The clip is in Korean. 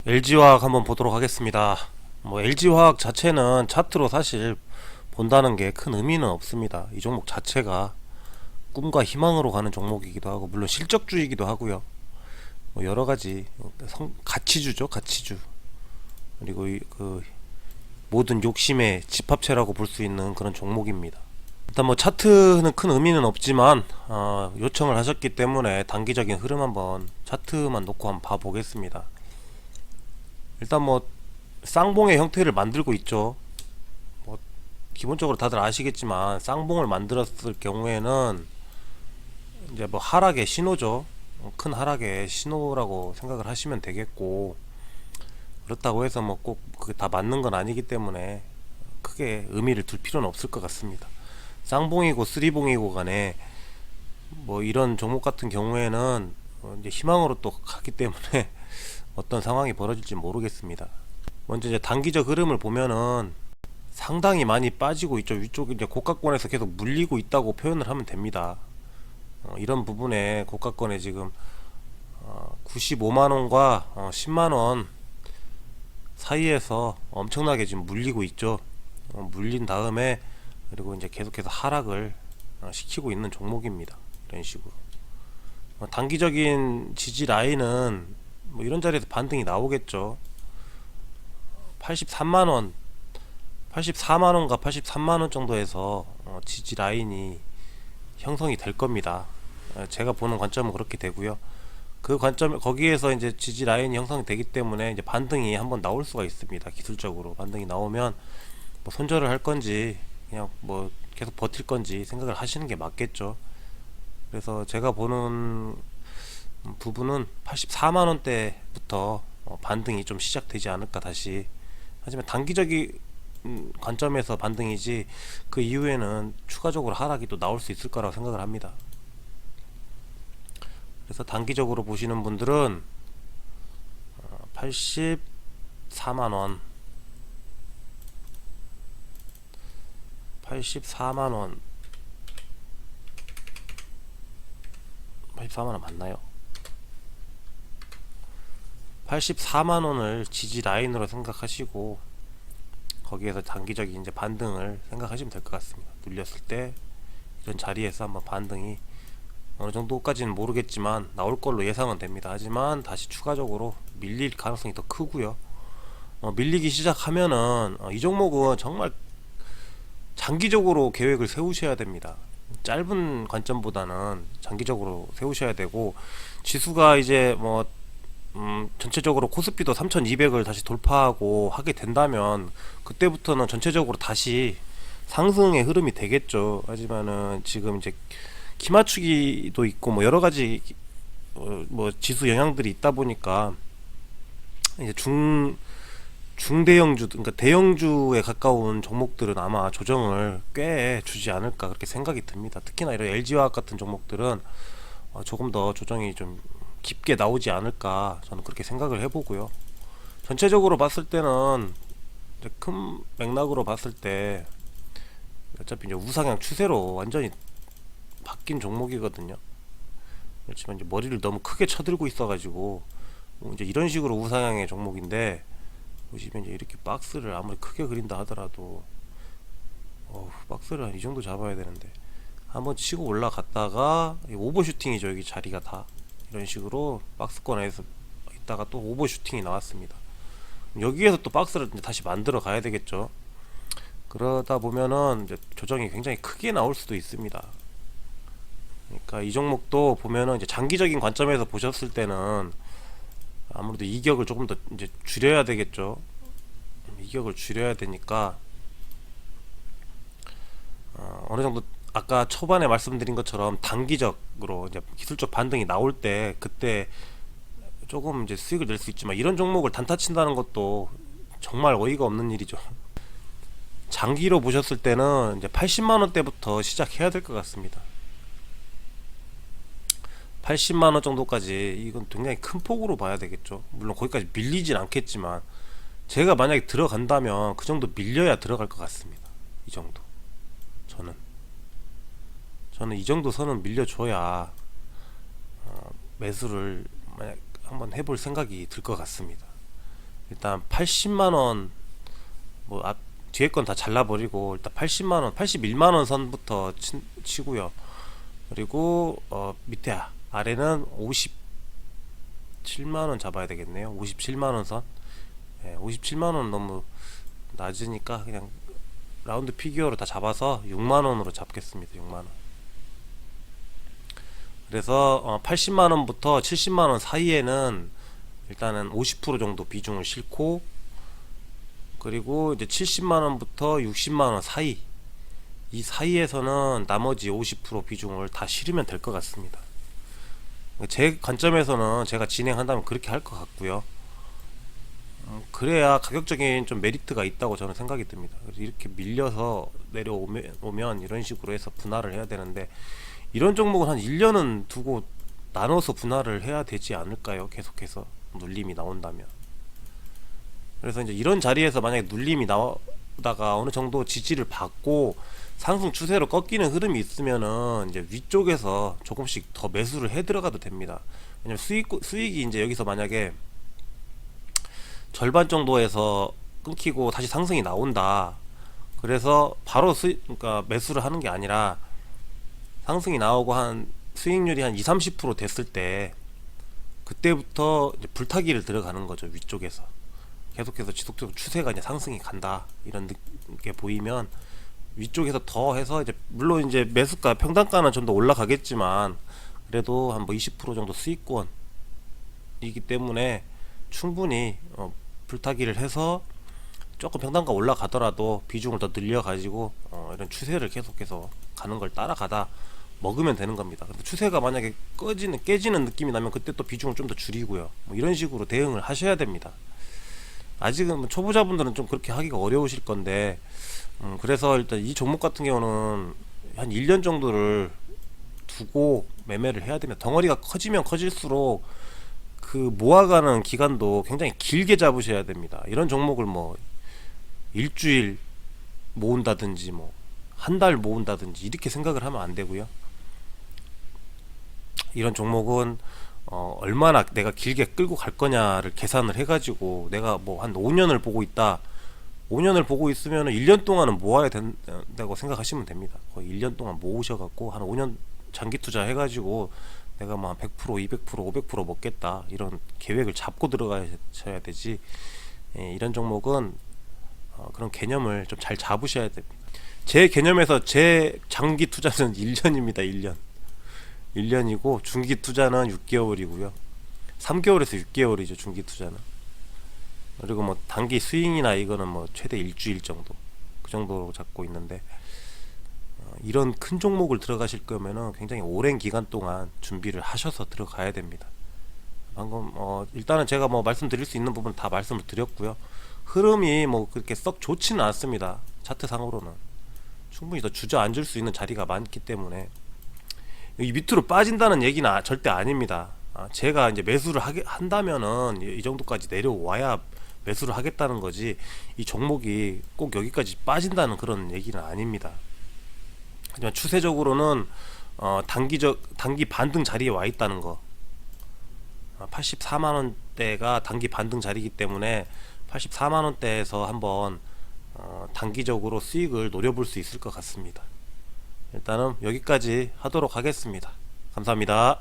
LG화학 한번 보도록 하겠습니다. LG화학 자체는 차트로 사실 본다는 게 큰 의미는 없습니다. 이 종목 자체가 꿈과 희망으로 가는 종목이기도 하고, 물론 실적주이기도 하고요. 여러 가지 가치주죠, 가치주. 그리고 그 모든 욕심의 집합체라고 볼 수 있는 그런 종목입니다. 일단 차트는 큰 의미는 없지만 요청을 하셨기 때문에 단기적인 흐름 한번 차트만 놓고 한번 봐보겠습니다. 일단 쌍봉의 형태를 만들고 있죠. 기본적으로 다들 아시겠지만 쌍봉을 만들었을 경우에는 이제 하락의 신호죠. 큰 하락의 신호라고 생각을 하시면 되겠고, 그렇다고 해서 꼭 그게 다 맞는 건 아니기 때문에 크게 의미를 둘 필요는 없을 것 같습니다. 쌍봉이고 쓰리봉이고 간에 이런 종목 같은 경우에는 이제 희망으로 또 가기 때문에 어떤 상황이 벌어질지 모르겠습니다. 먼저 이제 단기적 흐름을 보면은 상당히 많이 빠지고 있죠. 위쪽 이제 고가권에서 계속 물리고 있다고 표현을 하면 됩니다. 이런 부분에 고가권에 지금 95만원과 10만원 사이에서 엄청나게 지금 물리고 있죠. 물린 다음에 그리고 이제 계속해서 하락을 시키고 있는 종목입니다. 이런 식으로 단기적인 지지 라인은 이런 자리에서 반등이 나오겠죠. 83만원 84만원과 83만원 정도에서 지지 라인이 형성이 될 겁니다. 제가 보는 관점은 그렇게 되고요. 그 관점, 거기에서 이제 지지 라인이 형성이 되기 때문에 이제 반등이 한번 나올 수가 있습니다. 기술적으로 반등이 나오면 손절을 할 건지 그냥 계속 버틸 건지 생각을 하시는 게 맞겠죠. 그래서 제가 보는 부분은 84만원대부터 반등이 좀 시작되지 않을까 다시. 하지만 단기적인 관점에서 반등이지 그 이후에는 추가적으로 하락이 또 나올 수 있을 거라고 생각을 합니다. 그래서 단기적으로 보시는 분들은 84만원 84만원 84만원 맞나요? 84만원을 지지 라인으로 생각하시고 거기에서 단기적인 이제 반등을 생각하시면 될 것 같습니다. 눌렸을 때 이런 자리에서 한번 반등이 어느 정도까지는 모르겠지만 나올 걸로 예상은 됩니다. 하지만 다시 추가적으로 밀릴 가능성이 더 크고요. 밀리기 시작하면은 이 종목은 정말 장기적으로 계획을 세우셔야 됩니다. 짧은 관점보다는 장기적으로 세우셔야 되고, 지수가 이제 전체적으로 코스피도 3200을 다시 돌파하고 하게 된다면 그때부터는 전체적으로 다시 상승의 흐름이 되겠죠. 하지만은 지금 이제 키 맞추기도 있고 여러 가지 지수 영향들이 있다 보니까 이제 중대형주, 그러니까 대형주에 가까운 종목들은 아마 조정을 꽤 주지 않을까 그렇게 생각이 듭니다. 특히나 이런 LG화학 같은 종목들은 조금 더 조정이 좀 깊게 나오지 않을까 저는 그렇게 생각을 해보고요. 전체적으로 봤을 때는 이제 큰 맥락으로 봤을 때 어차피 이제 우상향 추세로 완전히 바뀐 종목이거든요. 그렇지만 이제 머리를 너무 크게 쳐들고 있어가지고 이제 이런 식으로 우상향의 종목인데, 보시면 이제 이렇게 박스를 아무리 크게 그린다 하더라도 박스를 한 이 정도 잡아야 되는데 한번 치고 올라갔다가 오버슈팅이죠. 여기 자리가 다 이런 식으로 박스권에서 있다가 또 오버슈팅이 나왔습니다. 여기에서 또 박스를 이제 다시 만들어 가야 되겠죠. 그러다 보면은 이제 조정이 굉장히 크게 나올 수도 있습니다. 그러니까 이 종목도 보면은 이제 장기적인 관점에서 보셨을 때는 아무래도 이격을 조금 더 이제 줄여야 되겠죠. 이격을 줄여야 되니까 어느 정도 아까 초반에 말씀드린 것처럼 단기적으로 이제 기술적 반등이 나올 때 그때 조금 이제 수익을 낼 수 있지만, 이런 종목을 단타 친다는 것도 정말 어이가 없는 일이죠. 장기로 보셨을 때는 이제 80만원대부터 시작해야 될 것 같습니다. 80만원 정도까지 이건 굉장히 큰 폭으로 봐야 되겠죠. 물론 거기까지 밀리진 않겠지만 제가 만약에 들어간다면 그 정도 밀려야 들어갈 것 같습니다. 이 정도 저는 이 정도 선은 밀려줘야 매수를 만약 한번 해볼 생각이 들 것 같습니다. 일단 80만원 뭐 뒤에 건 다 잘라버리고 일단 80만원 81만원 선부터 치고요. 그리고 밑에 아래는 57만원 잡아야 되겠네요. 57만원 선. 57만원 너무 낮으니까 그냥 라운드 피규어로 다 잡아서 6만원으로 잡겠습니다. 6만원. 그래서 80만원부터 70만원 사이에는 일단은 50% 정도 비중을 싣고, 그리고 이제 70만원부터 60만원 사이, 이 사이에서는 나머지 50% 비중을 다 실으면 될 것 같습니다. 제 관점에서는 제가 진행한다면 그렇게 할 것 같고요. 그래야 가격적인 좀 메리트가 있다고 저는 생각이 듭니다. 이렇게 밀려서 내려오면 이런 식으로 해서 분할을 해야 되는데, 이런 종목은 한 1년은 두고 나눠서 분할을 해야 되지 않을까요? 계속해서 눌림이 나온다면. 그래서 이제 이런 자리에서 만약에 눌림이 나오다가 어느 정도 지지를 받고 상승 추세로 꺾이는 흐름이 있으면은 이제 위쪽에서 조금씩 더 매수를 해 들어가도 됩니다. 왜냐면 수익이 이제 여기서 만약에 절반 정도에서 끊기고 다시 상승이 나온다. 그래서 바로 그러니까 매수를 하는 게 아니라 상승이 나오고 한 수익률이 한 20-30% 됐을 때 그때부터 이제 불타기를 들어가는 거죠. 위쪽에서 계속해서 지속적으로 추세가 이제 상승이 간다 이런 게 보이면 위쪽에서 더 해서 이제 물론 이제 매수가 평단가는 좀 더 올라가겠지만 그래도 한 뭐 20% 정도 수익권이기 때문에 충분히 불타기를 해서 조금 평단가 올라가더라도 비중을 더 늘려 가지고 이런 추세를 계속해서 가는 걸 따라가다 먹으면 되는 겁니다. 근데 추세가 만약에 깨지는 느낌이 나면 그때 또 비중을 좀 더 줄이고요. 뭐 이런 식으로 대응을 하셔야 됩니다. 아직은 뭐 초보자분들은 좀 그렇게 하기가 어려우실 건데, 그래서 일단 이 종목 같은 경우는 한 1년 정도를 두고 매매를 해야 됩니다. 덩어리가 커지면 커질수록 그 모아가는 기간도 굉장히 길게 잡으셔야 됩니다. 이런 종목을 뭐 일주일 모은다든지 뭐 한 달 모은다든지 이렇게 생각을 하면 안 되고요. 이런 종목은 얼마나 내가 길게 끌고 갈 거냐를 계산을 해가지고, 내가 뭐 한 5년을 보고 있다, 5년을 보고 있으면 1년 동안은 모아야 된다고 생각하시면 됩니다. 거의 1년 동안 모으셔갖고 한 5년 장기 투자 해가지고 내가 뭐 한 100%, 200%, 500% 먹겠다 이런 계획을 잡고 들어가셔야 되지. 이런 종목은 그런 개념을 좀 잘 잡으셔야 됩니다. 제 개념에서 제 장기 투자는 1년입니다. 1년이고 중기 투자는 6개월이고요. 3개월에서 6개월이죠. 중기 투자는. 그리고 뭐 단기 스윙이나 이거는 뭐 최대 일주일 정도, 그 정도로 잡고 있는데, 이런 큰 종목을 들어가실 거면은 굉장히 오랜 기간 동안 준비를 하셔서 들어가야 됩니다. 방금 일단은 제가 뭐 말씀드릴 수 있는 부분 다 말씀을 드렸고요. 흐름이 뭐 그렇게 썩 좋지는 않습니다. 차트상으로는 충분히 더 주저앉을 수 있는 자리가 많기 때문에 여기 밑으로 빠진다는 얘기는 절대 아닙니다. 제가 이제 매수를 한다면은 이 정도까지 내려와야 매수를 하겠다는 거지, 이 종목이 꼭 여기까지 빠진다는 그런 얘기는 아닙니다. 하지만 추세적으로는 단기 반등 자리에 와 있다는 거, 84만원대가 단기 반등 자리이기 때문에 84만원대에서 한번 단기적으로 수익을 노려볼 수 있을 것 같습니다. 일단은 여기까지 하도록 하겠습니다. 감사합니다.